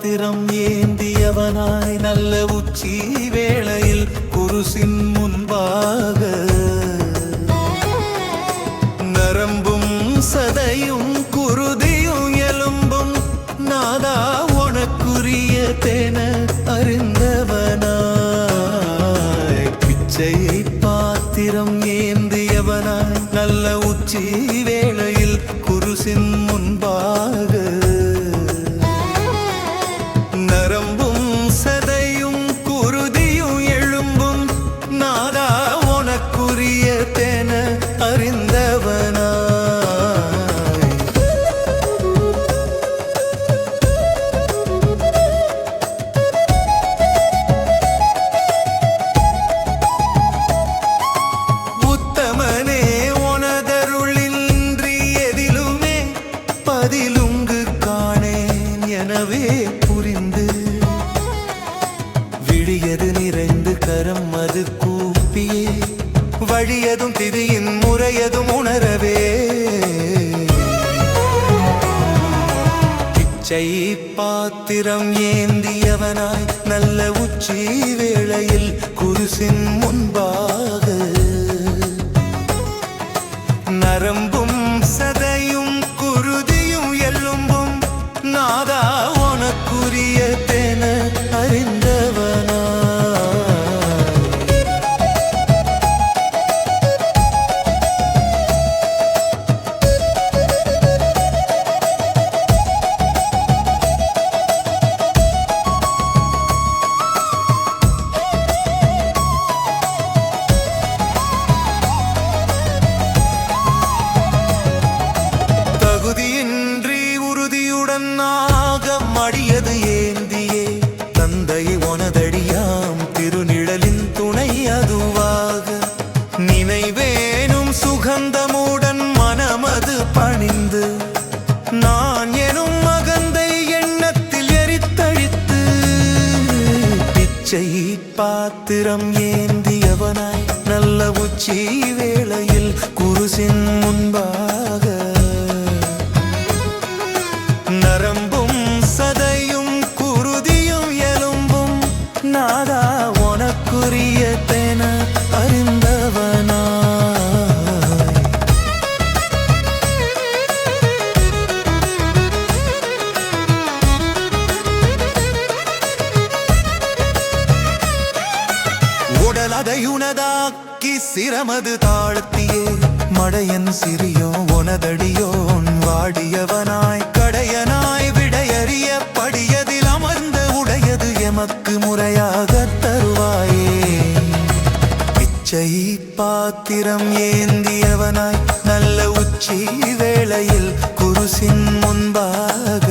பாத்திரம் ஏந்தியவனாய் நல்ல உச்சி வேளையில் குருசின் முன்பாக நரம்பும் சதையும் குருதியும் எலும்பும் நாதா உனக்குரிய தேன அறிந்தவனாய் பிச்சையை பாத்திரம் ஏந்தியவனாய் நல்ல உச்சி வேளையில் குருசின் முன்பாக நரம்பும் சதையும் குருதியும் எழும்பும் நாதா உனக்குரிய தேன அறிந்தவனாய் உத்தமனே உனதருளின்றி எதிலுமே பதிலுங்கு காணேன் எனவே புரிந்து விழியது நிறைந்து கரம் அது கூப்பியே வழியதும் திதியின் முறையதும் உணரவே பிச்சை பாத்திரம் ஏந்தியவனாய் நல்ல உச்சி வேளையில் குருசின் முன்பாக நரம்பும் சதையும் குருதியும் எலும்பும் நாதா உனக்குரிய தேன அறிந்தவனாய் தகுதியின்றி உறுதியுடன் மடியது ஏந்தியே தந்தை உனதடியாம் திருநிழலின் துணை அதுவாக நினைவேனும் சுகந்தமுடன் மனமது பணிந்து நான் எனும் மகந்தை எண்ணத்தில் எரித்தழித்து பிச்சை பாத்திரம் ஏந்தியவனாய் நல்ல உச்சி வேளையில் குருசின் முன்பாக நரம்பும் சதையும் குருதியும் எலும்பும் நாதா உனக்குரிய தேன அறிந்தவனாய் உடலதையுனதாக்கி சிரமது தாழ்த்தியே மடையன் சிறியோ உனதடியோன் வாடியவனாய் கடையனாய் விடையறிய படியதில் அமர்ந்த உடையது எமக்கு முறையாக தருவாயே பிச்சை பாத்திரம் ஏந்தியவனாய் நல்ல உச்சி வேளையில் குருசின் முன்பாக